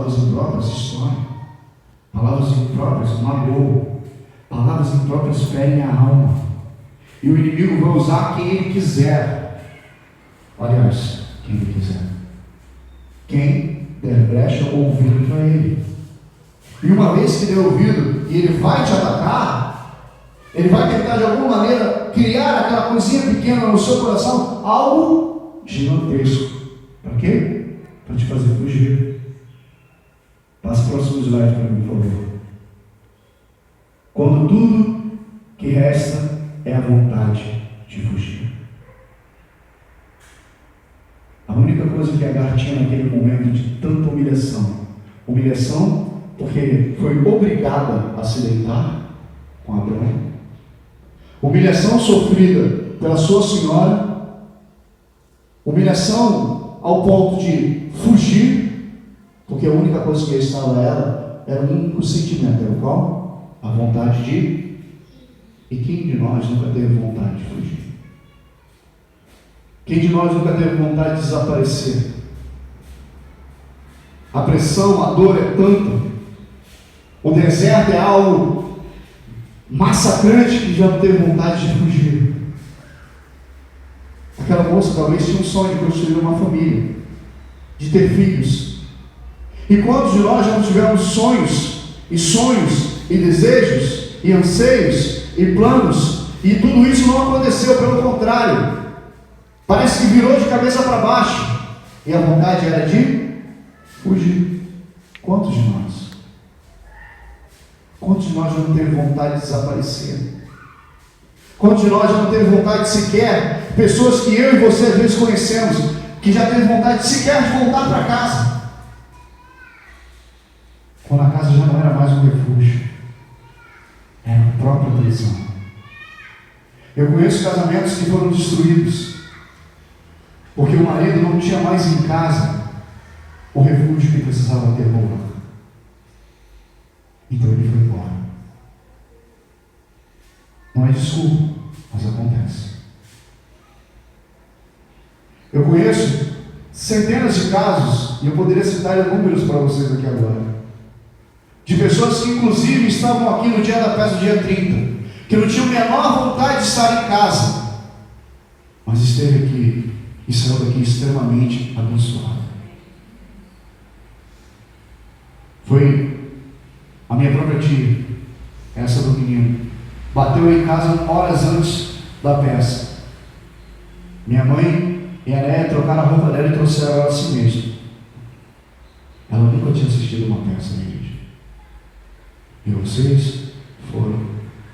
palavras impróprias destroem. Palavras impróprias magoam. Palavras impróprias ferem a alma. E o inimigo vai usar quem ele quiser. Aliás, quem ele quiser. Quem der brecha ou ouvido para ele. E uma vez que der ouvido e ele vai te atacar, ele vai tentar de alguma maneira criar aquela coisinha pequena no seu coração, algo gigantesco. Para quê? Para te fazer fugir. Passa o próximo slide para mim, por favor. Quando tudo que resta é a vontade de fugir. A única coisa que Agar tinha naquele momento de tanta humilhação, porque foi obrigada a se deitar com Abrão, humilhação sofrida pela sua senhora, humilhação ao ponto de fugir, porque a única coisa que estava ela era um único sentimento, era o qual? A vontade de... E quem de nós nunca teve vontade de fugir? Quem de nós nunca teve vontade de desaparecer? A pressão, a dor é tanta, o deserto é algo massacrante que já não teve vontade de fugir. Aquela moça talvez tinha um sonho de construir uma família, de ter filhos. E quantos de nós já não tivemos sonhos e desejos e anseios e planos, e tudo isso não aconteceu, pelo contrário, parece que virou de cabeça para baixo, e a vontade era de fugir. Quantos de nós? Quantos de nós já não teve vontade de desaparecer? Quantos de nós já não teve vontade sequer, pessoas que eu e você às vezes conhecemos, que já teve vontade sequer de voltar para casa, quando a casa já não era mais um refúgio, era a própria prisão. Eu conheço casamentos que foram destruídos, porque o marido não tinha mais em casa o refúgio que precisava ter voltado. Então ele foi embora. Não é desculpa, mas acontece. Eu conheço centenas de casos, e eu poderia citar números para vocês aqui agora, de pessoas que inclusive estavam aqui no dia da festa, dia 30, que não tinham a menor vontade de estar em casa, mas esteve aqui e saiu daqui extremamente abençoado. Foi a minha própria tia, essa do menino, bateu em casa horas antes da peça. Minha mãe e a Néia trocaram a roupa dela e trouxeram ela a si mesma. Ela nunca tinha assistido uma peça na igreja. E vocês foram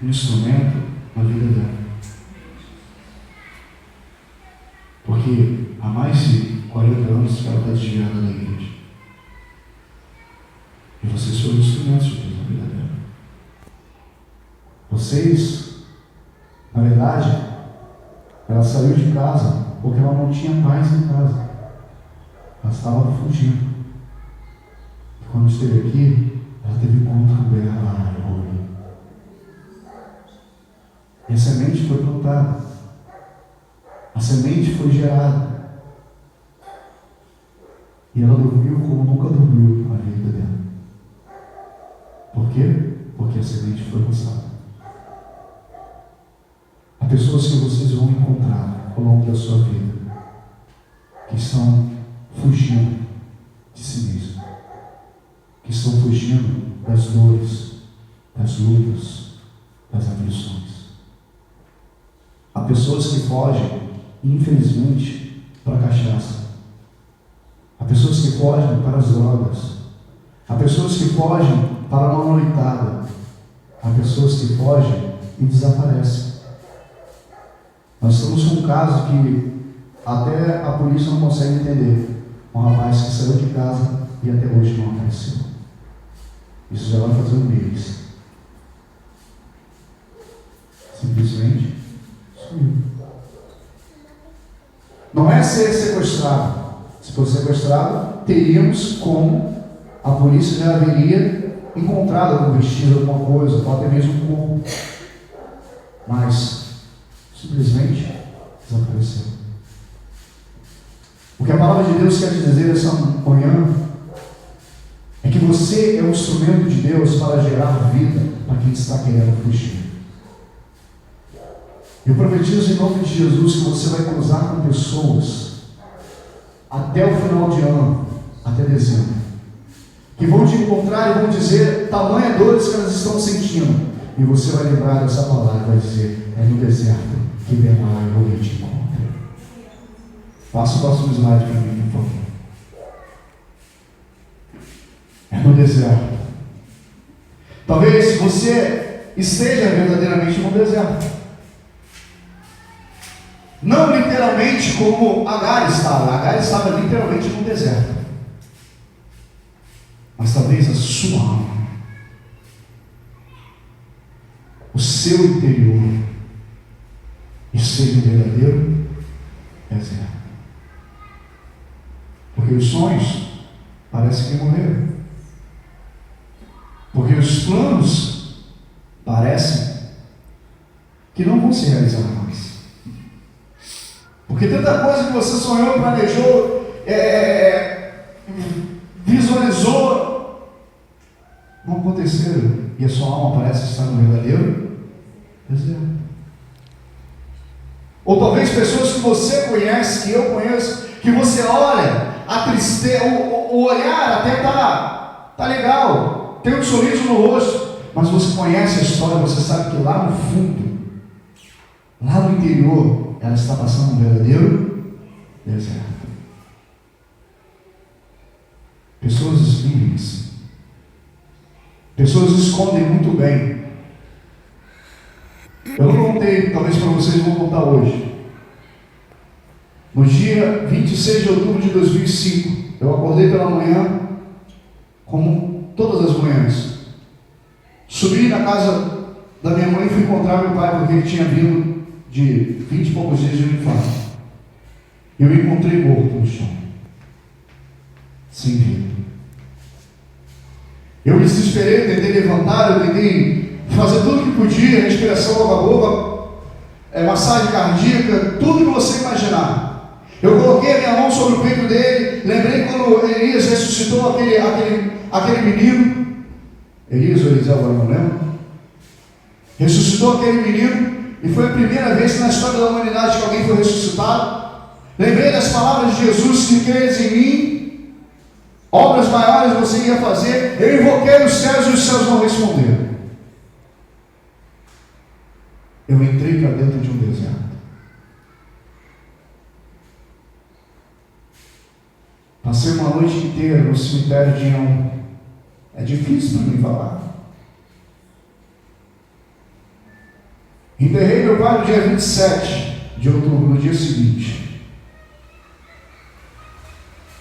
um instrumento na vida dela. Porque há mais de 40 anos que ela está desviada da igreja. E vocês foram instrumentos de Deus na vida dela. Vocês, na verdade, ela saiu de casa porque ela não tinha paz em casa. Ela estava fugindo. E quando esteve aqui, ela teve encontro com ela lá em Rui. E a semente foi plantada. A semente foi gerada. E ela dormiu como nunca dormiu na vida dela. Por quê? Porque a semente foi lançada. Há pessoas que vocês vão encontrar ao longo da sua vida que estão fugindo de si mesmo, que estão fugindo das dores, das lutas, das aflições. Há pessoas que fogem, infelizmente, para a cachaça. Há pessoas que fogem para as drogas. Há pessoas que fogem para uma noitada. Há pessoas que fogem e desaparecem. Nós estamos com um caso que até a polícia não consegue entender. Um rapaz que saiu de casa e até hoje não apareceu. Isso já vai fazer um mês. Simplesmente sumiu. Não é ser sequestrado. Se fosse sequestrado, teríamos como a polícia já haveria encontrado algum vestígio, alguma coisa, ou até mesmo um corpo. Mas simplesmente desapareceu. O que a palavra de Deus quer dizer essa manhã É que você é um instrumento de Deus para gerar vida para quem está querendo fugir. Eu profetizo em nome de Jesus que você vai cruzar com pessoas até o final de ano, até dezembro, que vão te encontrar e vão dizer tamanha dores que elas estão sentindo. E você vai lembrar dessa palavra e vai dizer: é no deserto que Bemar eu te encontro. Passa o próximo slide para mim, por favor. É no deserto. Talvez você esteja verdadeiramente no deserto. Não literalmente como Agar estava. Agar estava literalmente no deserto. Mas talvez a sua alma, o seu interior, esteja um verdadeiro deserto. Porque os sonhos parecem que morreram. Porque os planos parecem que não vão se realizar mais. Porque tanta coisa que você sonhou, planejou, visualizou, não aconteceram. E a sua alma parece estar no verdadeiro deserto. Ou talvez pessoas que você conhece, que eu conheço, que você olha, a tristeza, o olhar até tá legal, tem um sorriso no rosto, mas você conhece a história, você sabe que lá no fundo, lá no interior, ela está passando um verdadeiro deserto. Pessoas escondem-se. Pessoas escondem muito bem. Eu não contei, talvez para vocês vou contar hoje. No dia 26 de outubro de 2005, eu acordei pela manhã, como todas as manhãs. Subi na casa da minha mãe e fui encontrar meu pai, porque ele tinha vindo de 20 e poucos dias de um infarto. Eu me encontrei morto no chão, sem vida. Eu me desesperei, tentei levantar, eu tentei fazer tudo o que podia, respiração boca a boca, massagem cardíaca, tudo que você imaginar. Eu coloquei a minha mão sobre o peito dele, lembrei quando Elias ressuscitou aquele menino, Elias ou Eliseu, agora não lembro, ressuscitou aquele menino, e foi a primeira vez na história da humanidade que alguém foi ressuscitado. Lembrei das palavras de Jesus: que credes em mim, obras maiores você ia fazer. Eu invoquei os céus e os céus não responderam. Eu entrei para dentro de um deserto. Passei uma noite inteira no cemitério de Ião. É difícil para mim falar. Enterrei meu pai no dia 27 de outubro, no dia seguinte.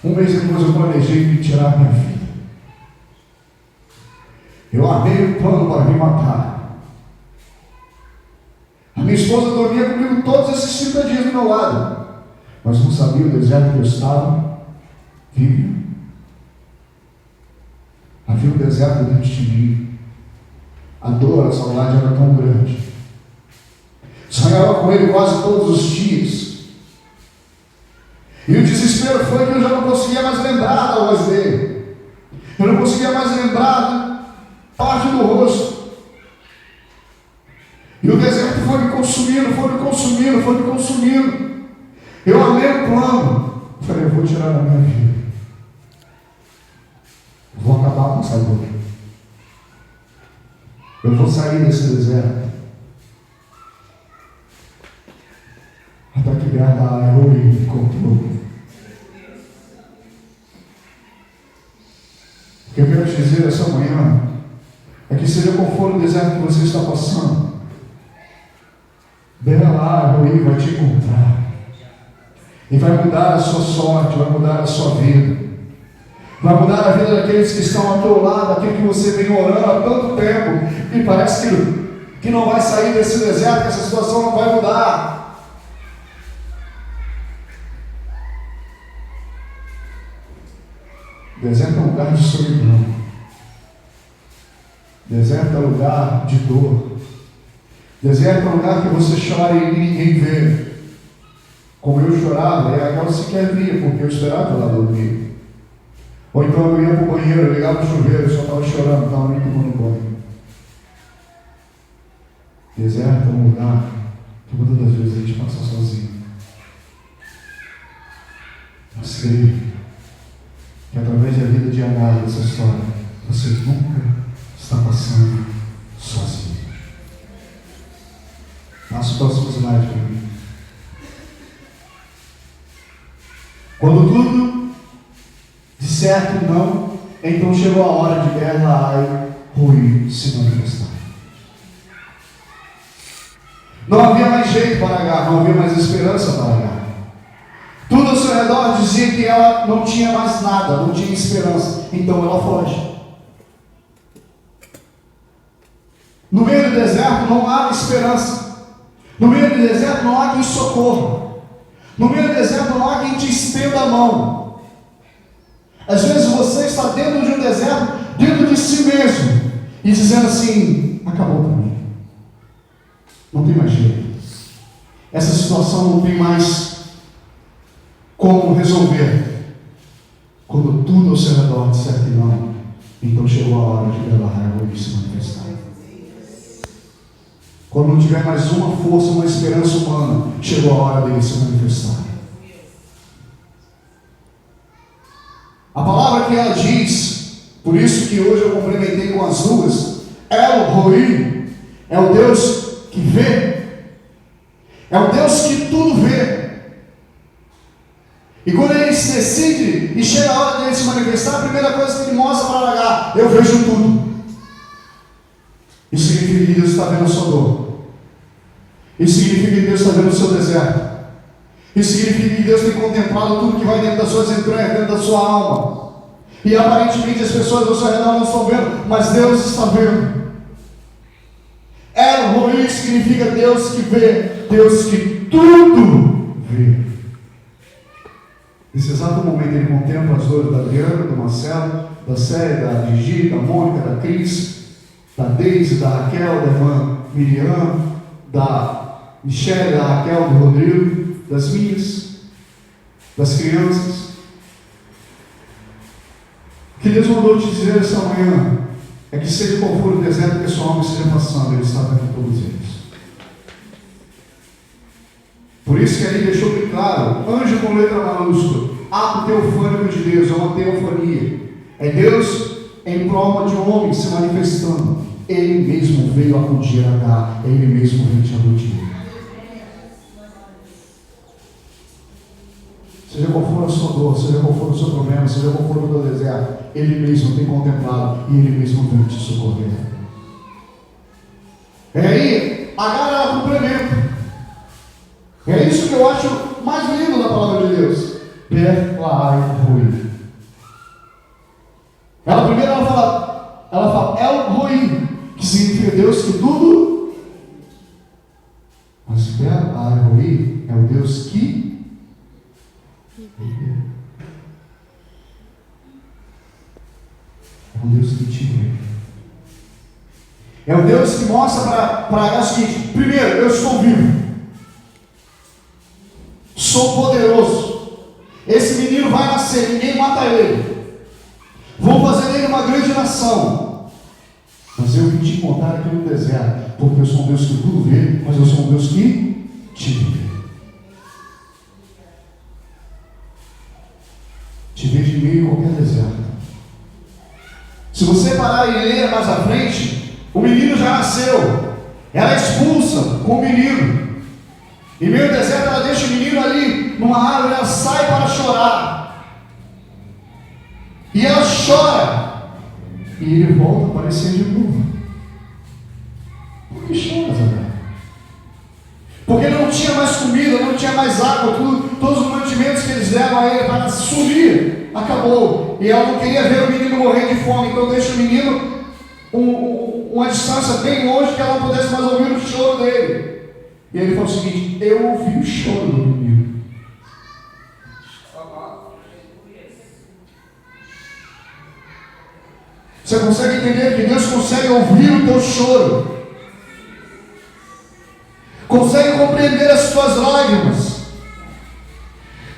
Um mês depois eu planejei me tirar minha vida. Eu armei um plano para me matar. A minha esposa dormia comigo todos esses 30 dias do meu lado, mas não sabia o deserto que eu estava vivendo. Havia um deserto dentro de mim. A dor, a saudade era tão grande. Sonhava com ele quase todos os dias. E o desespero foi que eu já não conseguia mais lembrar da voz dele. Eu não conseguia mais lembrar parte do rosto. E o deserto foi me consumindo, foi me consumindo, foi me consumindo. Eu armei um plano. Falei: eu vou tirar a minha vida. Vou acabar com essa dor. Eu vou sair desse deserto. Até que Bernardo me encontrou. O que eu quero te dizer essa manhã é que, seja qual for o deserto que você está passando, Bernardo vai te encontrar. E vai mudar a sua sorte, vai mudar a sua vida. Vai mudar a vida daqueles que estão ao teu lado, aquele que você vem orando há tanto tempo, e parece que não vai sair desse deserto, que essa situação não vai mudar. Deserto é um lugar de solidão. Deserto é um lugar de dor. Deserto é um lugar que você chora e ninguém vê. Como eu chorava, e agora sequer via, porque eu esperava ela dormir. Ou então eu ia para o banheiro, eu ligava o chuveiro, eu só estava chorando, estava nem tomando banho. Deserto é um lugar que muitas das vezes a gente passa sozinho. Mas creio que através da vida de Agar, dessa história, você nunca está passando sozinho. Passa o próximo slide para mim. Quando tudo de certo não, então chegou a hora de Beer-Lahai Roi se manifestar. Não havia mais jeito para Agar, não havia mais esperança para Agar. Tudo ao seu redor dizia que ela não tinha mais nada, não tinha esperança. Então ela foge. No meio do deserto não há esperança. No meio do deserto não há quem socorra. No meio do deserto não há quem te estenda a mão. Às vezes você está dentro de um deserto, dentro de si mesmo, e dizendo assim: acabou para mim. Não tem mais jeito. Essa situação não tem mais como resolver. Quando tudo ao seu redor disser que não, então chegou a hora de Beer-Lahai Roi se manifestar. Quando não tiver mais uma força, uma esperança humana, chegou a hora dele se manifestar. A palavra que ela diz, por isso que hoje eu complementei com as duas, El Roi, é o Deus que vê, é o Deus que tudo vê. E quando ele se decide e chega a hora dele se manifestar, a primeira coisa que ele mostra para Agar: eu vejo tudo. Isso significa que Deus está vendo a sua dor. Isso significa que Deus está vendo o seu deserto. Isso significa que Deus tem contemplado tudo que vai dentro das suas entranhas, dentro da sua alma. E aparentemente as pessoas ao seu redor não estão vendo, mas Deus está vendo. El Roi significa Deus que vê, Deus que tudo vê. Nesse exato momento ele contempla as dores da Adriana, do Marcelo, da Célia, da Gigi, da Mônica, da Cris, da Deise, da Raquel, da irmã Miriam, da Michele, da Raquel, do Rodrigo, das minhas, das crianças. O que Deus mandou te dizer essa manhã é que seja qual for o deserto que a sua alma esteja passando, Ele está vendo todos eles. Por isso que ali deixou bem claro, anjo com letra maiúscula, ato teofânico de Deus, é uma teofania. É Deus em forma de homem se manifestando. Ele mesmo veio acudir a Agar, Ele mesmo veio te acudir. Seja qual for a sua dor, seja qual for o seu problema, seja qual for o teu deserto, Ele mesmo tem contemplado e Ele mesmo vem te socorrer. E aí, Agar ela complementa. É isso que eu acho mais lindo na palavra de Deus. Beer-Lahai Roi. Ela primeiro ela fala El Roi, que significa Deus que tudo. Mas Beer-Lahai Roi é o Deus que é o Deus que te vê. É o Deus que mostra para Agar o seguinte: primeiro, eu estou vivo, sou poderoso, esse menino vai nascer, ninguém mata ele, vou fazer dele uma grande nação, mas eu vim te encontrar aqui no deserto, porque eu sou um Deus que tudo vê, mas eu sou um Deus que te vê. Te vejo em meio a qualquer deserto. Se você parar e ler mais à frente, o menino já nasceu, ela é expulsa com o menino. Em meio ao deserto ela deixa o menino ali numa árvore, ela sai para chorar. E ela chora. E ele volta a aparecer de novo. Por que chora, Agar? Porque não tinha mais comida, não tinha mais água, todos os mantimentos que eles deram a ele para sumir, acabou. E ela não queria ver o menino morrer de fome, então deixa o menino uma distância bem longe que ela não pudesse mais ouvir o choro dele. E ele falou o seguinte: eu ouvi o choro do menino. Você consegue entender que Deus consegue ouvir o teu choro? Consegue compreender as tuas lágrimas?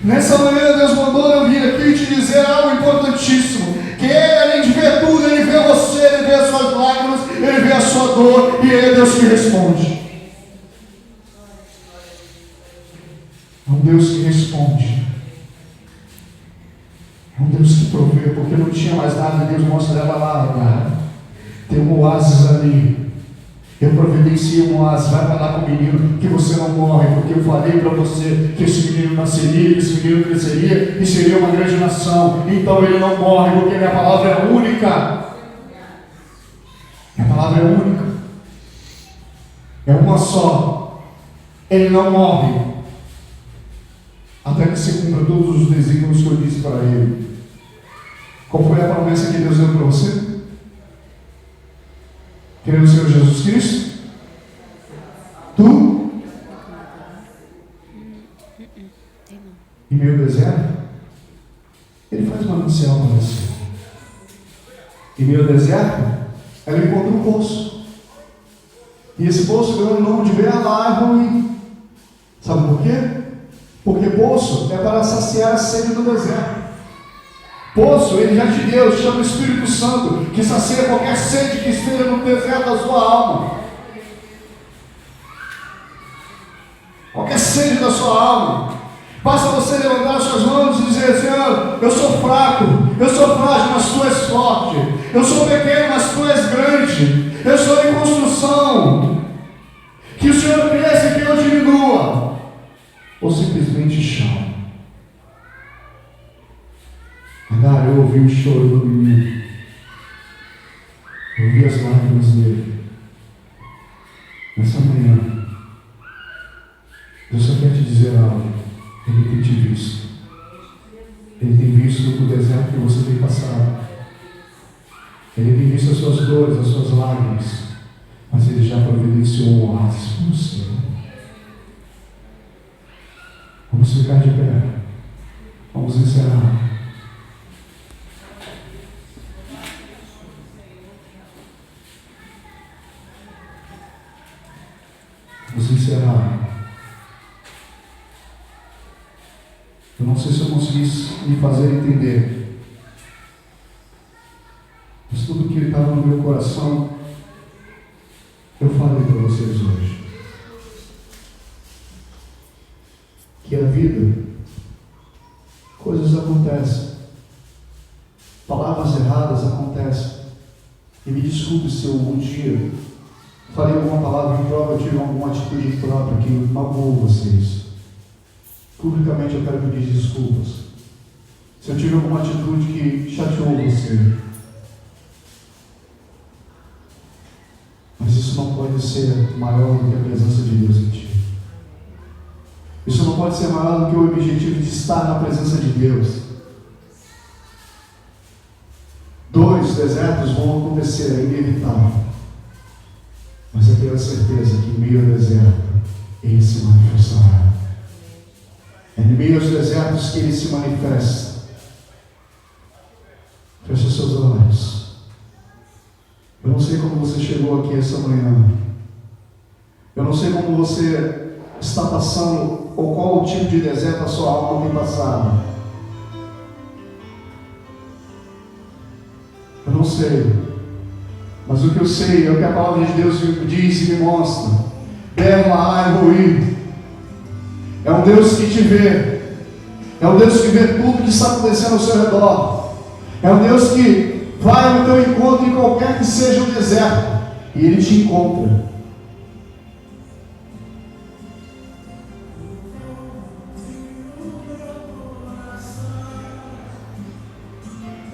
Nessa manhã Deus mandou eu vir aqui te dizer algo importantíssimo. Que Ele, além de ver tudo, Ele vê você, Ele vê as suas lágrimas, Ele vê a sua dor, e Ele é Deus que responde. É um Deus que responde. É um Deus que provê, porque não tinha mais nada, Deus mostra ela lá, cara. Tem um oásis ali. Eu providencio um oásis, vai falar com o menino que você não morre, porque eu falei para você que esse menino nasceria, que esse menino cresceria e seria uma grande nação. Então ele não morre, porque minha palavra é única. Minha palavra é única. É uma só. Ele não morre até que se cumpra todos os desígnios que eu disse para ele. Qual foi a promessa que Deus deu para você? Querer o Senhor Jesus Cristo? Tu? Em meio deserto? Ele faz manancial para você. Em meio deserto? Ela encontra um poço. E esse poço ganhou o nome de Beer-Lahai. Sabe por quê? Porque poço é para saciar a sede do deserto. Poço, ele já de Deus, chama o Espírito Santo, que sacia qualquer sede que esteja no deserto da sua alma. Qualquer sede da sua alma. Basta você levantar as suas mãos e dizer: Senhor, eu sou fraco, eu sou frágil, mas Tu és forte. Eu sou pequeno, mas Tu és grande. Eu estou em construção. Que o Senhor cresça e que eu diminua. Ou simplesmente chama. Agar, eu ouvi o choro do menino. Eu ouvi as lágrimas dele. Nessa manhã, Deus só quer te dizer algo. Ele tem te visto. Ele tem visto o deserto que você tem passado. Ele tem visto as suas dores, as suas lágrimas. Mas Ele já providenciou um oásis para você. Vamos ficar de pé. Vamos encerrar. Vamos encerrar. Eu não sei se eu consegui me fazer entender, mas tudo que estava no meu coração, eu falei para vocês hoje. Que a vida, coisas acontecem, palavras erradas acontecem, e me desculpe se eu algum dia falei alguma palavra imprópria, tive alguma atitude imprópria que magoou vocês. Publicamente eu quero pedir desculpas. Se eu tive alguma atitude que chateou você. Mas isso não pode ser maior do que a presença de Deus em ti. Isso não pode ser maior do que o objetivo de estar na presença de Deus. 2 desertos vão acontecer, é inevitável. Mas eu tenho a certeza que em meio ao deserto, Ele se manifestará. É em meio aos desertos que Ele se manifesta. Feche seus olhos. Eu não sei como você chegou aqui essa manhã. Eu não sei como você está passando, ou qual o tipo de deserto a sua alma tem passado. Eu não sei. Mas o que eu sei é o que a palavra de Deus diz e me mostra. Beer-Lahai. É um Deus que te vê. É um Deus que vê tudo que está acontecendo ao seu redor. É um Deus que vai ao teu encontro em qualquer que seja o deserto. E Ele te encontra.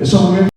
Esse é o momento.